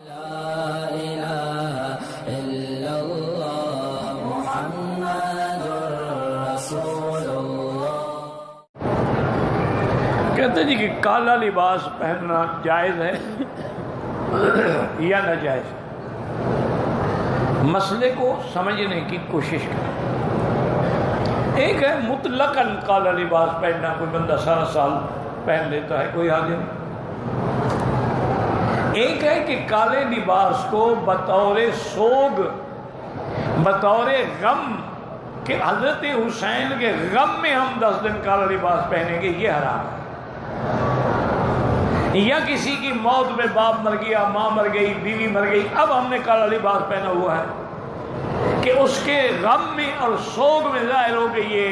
لا إله إلا الله محمد رسول اللہ۔ کہتے ہیں جی کہ کالا لباس پہننا جائز ہے یا ناجائز؟ مسئلے کو سمجھنے کی کوشش کریں۔ ایک ہے مطلقاً کالا لباس پہننا، کوئی بندہ سارا سال پہن لیتا ہے، کوئی حاجت نہیں۔ ایک ہے کہ کالے لباس کو بطور سوگ، بطور غم کہ حضرت حسین کے غم میں ہم 10 دن کالا لباس پہنیں گے، یہ حرام ہے۔ یا کسی کی موت میں باپ مر گیا، ماں مر گئی، بیوی مر گئی، اب ہم نے کالا لباس پہنا ہوا ہے کہ اس کے غم میں اور سوگ میں ظاہر ہو کہ یہ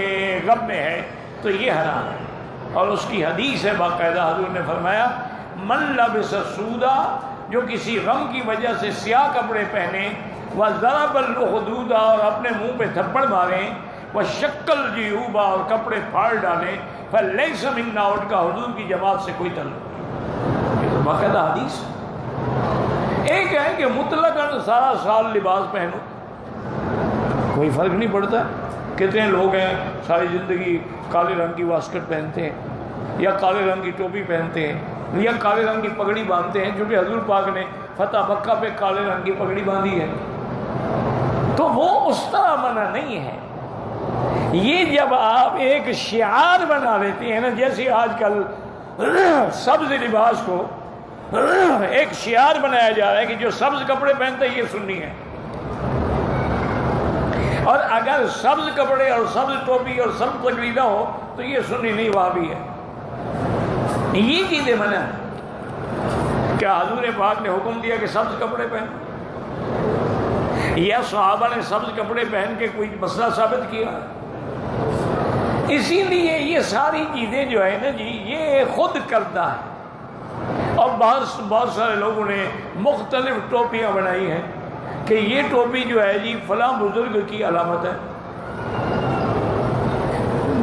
غم میں ہے، تو یہ حرام ہے۔ اور اس کی حدیث ہے باقاعدہ، حضور نے فرمایا من لبس سودا، جو کسی غم کی وجہ سے سیاہ کپڑے پہنے، وضرب الخدود، اور اپنے منہ پہ تھپڑ ماریں، وشق الجیوب، اور کپڑے پھاڑ ڈالیں، فلیس منا، ان کا حضور کی جماعت سے کوئی تعلق نہیں۔ یہ تو باقاعدہ حدیث۔ ایک ہے کہ مطلقاً سارا سال لباس پہنو، کوئی فرق نہیں پڑتا۔ کتنے لوگ ہیں ساری زندگی کالے رنگ کی واسکٹ پہنتے ہیں، یا کالے رنگ کی ٹوپی پہنتے ہیں، یا کالے رنگ کی پگڑی باندھتے ہیں، چونکہ حضور پاک نے فتح مکہ پہ کالے رنگ کی پگڑی باندھی ہے، تو وہ اس طرح منع نہیں ہے۔ یہ جب آپ ایک شعار بنا لیتے ہیں نا، جیسے آج کل سبز لباس کو ایک شعار بنایا جا رہا ہے کہ جو سبز کپڑے پہنتا ہے یہ سنی ہے، اور اگر سبز کپڑے اور سبز ٹوپی اور سبز پگڑی نہ ہو تو یہ سنی نہیں، وہابی ہے۔ یہ چیزیں منع ہے۔ کیا حضور پاک نے حکم دیا کہ سبز کپڑے پہنو؟ یا صحابہ نے سبز کپڑے پہن کے کوئی مسئلہ ثابت کیا؟ اسی لیے یہ ساری چیزیں جو ہے نا جی، یہ خود کردہ ہے۔ اور بہت سارے لوگوں نے مختلف ٹوپیاں بنائی ہیں کہ یہ ٹوپی جو ہے جی فلاں بزرگ کی علامت ہے۔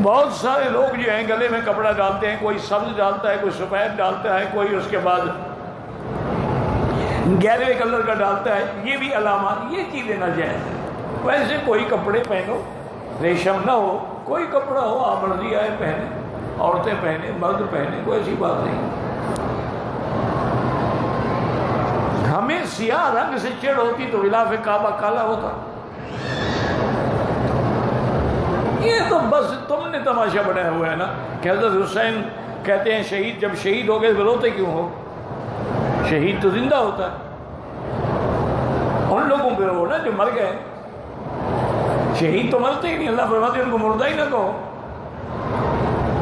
بہت سارے لوگ جو ہیں گلے میں کپڑا ڈالتے ہیں، کوئی سبز ڈالتا ہے، کوئی سفید ڈالتا ہے، کوئی اس کے بعد گہرے کلر کا ڈالتا ہے، یہ بھی علامات، یہ چیزیں ناجائز ہیں۔ ویسے کوئی کپڑے پہنو، ریشم نہ ہو، کوئی کپڑا ہو، آپ مرضی آئے پہنے، عورتیں پہنے، مرد پہنے، کوئی ایسی بات نہیں۔ ہمیں سیاہ رنگ سے چڑ ہوتی تو غلاف کعبہ کالا ہوتا۔ یہ تو بس تم نے تماشا بنایا ہوا ہے نا کہ حضرت حسین کہتے ہیں شہید، جب شہید ہو گئے تو روتے کیوں ہو؟ شہید تو زندہ ہوتا ہے، ان لوگوں پہ رو نا جو مر گئے۔ شہید تو مرتے ہی نہیں، اللہ فرماتے ان کو مردہ ہی نہ کہو،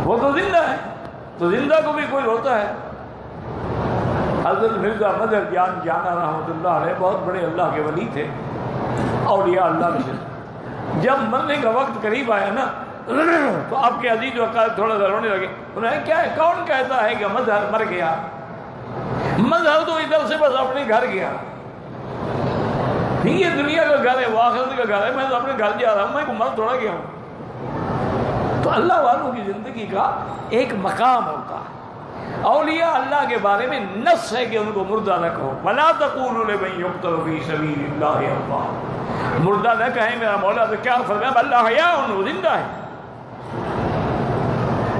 وہ تو زندہ ہے، تو زندہ کو بھی کوئی روتا ہے۔ حضرت مرزا مظہر جان جانا رحمۃ اللہ علیہ بہت بڑے اللہ کے ولی تھے، اولیاء اللہ میں سے۔ جب مرنے کا وقت قریب آیا نا تو آپ کے عزیز وقت تھوڑا سا رونے لگے۔ انہوں نے کیا ہے، کون کہتا ہے کہ مظہر مر گیا؟ مظہر تو ادھر سے بس اپنے گھر گیا، یہ دنیا کا گھر ہے، وہ آخرت کا گھر ہے، میں تو اپنے گھر جا رہا ہوں، میں مر تھوڑا گیا ہوں۔ تو اللہ والوں کی زندگی کا ایک مقام ہوتا ہے۔ اولیاء اللہ کے بارے میں نص ہے کہ ان کو مردہ نہ کہو، وَلَا تَقُولُوا لِمَن يُقْتَلُ فِي سَبِيلِ اللَّهِ أَمْوَاتٌ، مردہ نہ کہیں میرا مولا، تو کیا فرمایا؟ اللہ حیاء، وہ زندہ ہے۔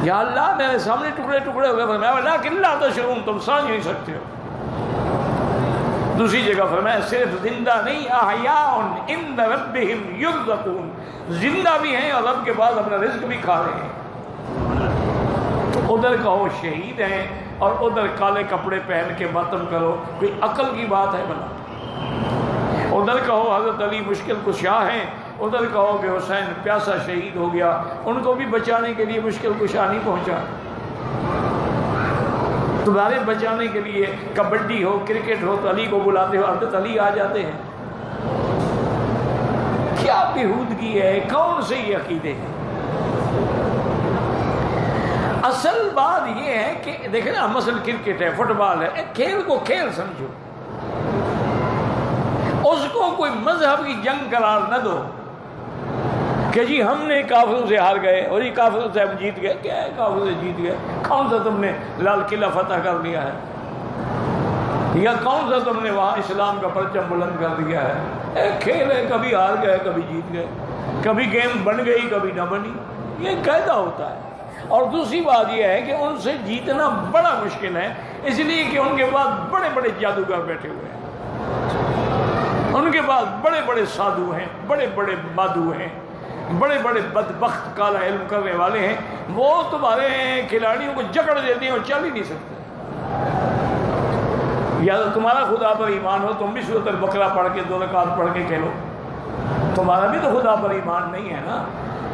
یا اللہ میرے سامنے ٹکڑے ٹکڑے ہو گئے، فرمایا وَلَٰكِن لَا تَشْعُرُونَ، تم سمجھ نہیں سکتے ہو۔ دوسری جگہ فرمایا صرف زندہ نہیں، احیاء عند ربہم یرزقون، زندہ بھی ہیں اور رب کے بعد اپنا رزق بھی کھا رہے ہیں۔ ادھر کہو شہید ہیں اور ادھر کالے کپڑے پہن کے ماتم کرو، کوئی عقل کی بات ہے بنا؟ ادھر کہو حضرت علی مشکل کشا ہیں، ادھر کہو کہ حسین پیاسا شہید ہو گیا، ان کو بھی بچانے کے لیے مشکل کشا نہیں پہنچا۔ تمہارے بچانے کے لیے کبڈی ہو، کرکٹ ہو تو علی کو بلاتے ہو، حضرت علی آ جاتے ہیں۔ کیا بےہودگی ہے، کون سے یہ عقیدے ہیں؟ اصل بات یہ ہے کہ دیکھیں نا، مثلا کرکٹ ہے، فٹ بال ہے، کھیل کو کھیل سمجھو، اس کو کوئی مذہب کی جنگ قرار نہ دو کہ جی ہم نے کافروں سے ہار گئے اور یہ کافروں سے ہم جیت گئے۔ کیا ہے کافروں سے جیت گئے؟ کون سا تم نے لال قلعہ فتح کر لیا ہے؟ یا کون سا تم نے وہاں اسلام کا پرچم بلند کر دیا ہے؟ ایک کھیل ہے، کبھی ہار گئے کبھی جیت گئے، کبھی گیم بن گئی کبھی نہ بنی، یہ قاعدہ ہوتا ہے۔ اور دوسری بات یہ ہے کہ ان سے جیتنا بڑا مشکل ہے، اس لیے کہ ان کے پاس بڑے بڑے جادوگر بیٹھے ہوئے ہیں، ان کے پاس بڑے بڑے سادھو ہیں، بڑے بڑے مادھو ہیں، بڑے بڑے بدبخت کالا علم کرنے والے ہیں، وہ تمہارے کھلاڑیوں کو جکڑ دیتے ہیں اور چل ہی نہیں سکتے۔ یا تو تمہارا خدا پر ایمان ہو، تم بھی سورۃ البقرہ پڑھ کے 2 رکعت پڑھ کے کھیلو، تمہارا بھی تو خدا پر ایمان نہیں ہے نا،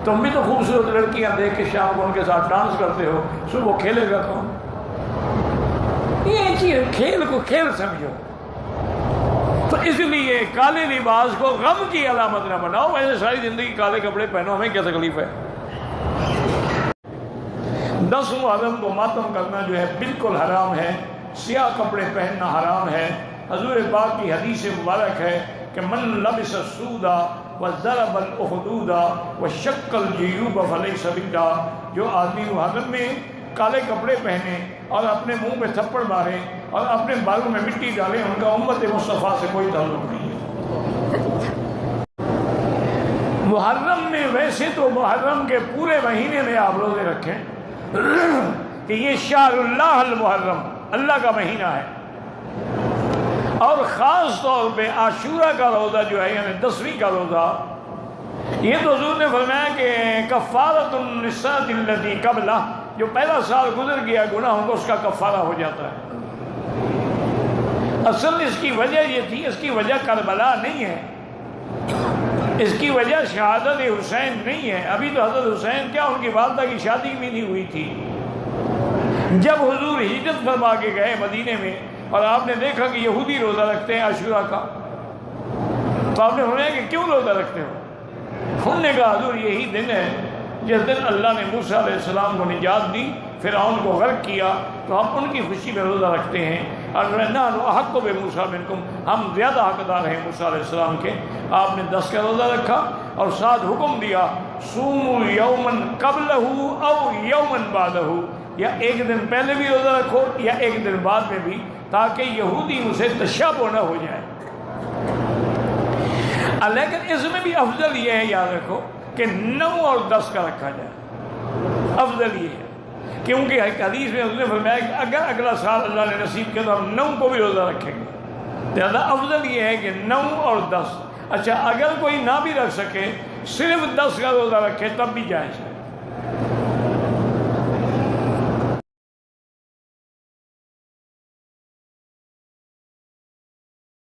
تم بھی تو خوبصورت لڑکیاں دیکھ کے شام کو ان کے ساتھ ڈانس کرتے ہو، صبح کھیلے گا کون؟ یہ چیز کھیل کو کھیل سمجھو۔ تو اس لیے کالے لباس کو غم کی علامت نہ بناؤ، ویسے ساری زندگی کالے کپڑے پہنو، ہمیں کیا تکلیف ہے؟ 10 محرم کو ماتم کرنا جو ہے بالکل حرام ہے، سیاہ کپڑے پہننا حرام ہے۔ حضور پاک کی حدیث مبارک ہے کہ من لبس السود وضرب الاخدود وشق الجیوب فلیس منا، جو آدمی محرم میں کالے کپڑے پہنے اور اپنے منہ پہ تھپڑ مارے اور اپنے بالوں میں مٹی ڈالے، ان کا امت مصطفیٰ سے کوئی تعلق نہیں ہے۔ محرم میں ویسے تو محرم کے پورے مہینے میں آپ روزے رکھیں کہ یہ شہر اللہ المحرم، اللہ کا مہینہ ہے، اور خاص طور پہ عاشورہ کا روزہ جو ہے یعنی 10ویں کا روزہ، یہ تو حضور نے فرمایا کہ کفارۃ النساء الذی قبلہ، جو پہلا سال گزر گیا گناہوں کو اس کا کفارہ ہو جاتا ہے۔ اصل اس کی وجہ یہ تھی، اس کی وجہ کربلا نہیں ہے، اس کی وجہ شہادت حسین نہیں ہے۔ ابھی تو حضرت حسین کیا ان کی والدہ کی شادی بھی نہیں ہوئی تھی۔ جب حضور ہجرت فرما کے گئے مدینے میں اور آپ نے دیکھا کہ یہودی روزہ رکھتے ہیں عاشورہ کا، تو آپ نے فرمایا کہ کیوں روزہ رکھتے ہو؟ انہوں نے کہا حضور یہی دن ہے جس دن اللہ نے موسیٰ علیہ السلام کو نجات دی، فرعون کو غرق کیا، تو ہم ان کی خوشی میں روزہ رکھتے ہیں، اور نحن احق بموسیٰ منکم، ہم زیادہ حقدار ہیں موسیٰ علیہ السلام کے۔ آپ نے 10 کا روزہ رکھا اور ساتھ حکم دیا صوموا یومن قبلہ او یومن بعدہ، یا ایک دن پہلے بھی روزہ رکھو یا ایک دن بعد میں بھی، تاکہ یہودی اسے تشابہ نہ ہو جائے۔ لیکن اس میں بھی افضل یہ ہے، یاد رکھو کہ 9 اور 10 کا رکھا جائے، افضل یہ ہے، کیونکہ حدیث میں اس نے فرمایا کہ اگر اگلا سال اللہ نے نصیب کیا تو ہم 9 کو بھی روزہ رکھیں گے، زیادہ افضل یہ ہے کہ 9 اور 10۔ اچھا اگر کوئی نہ بھی رکھ سکے، صرف 10 کا روزہ رکھے تب بھی جائز ہے۔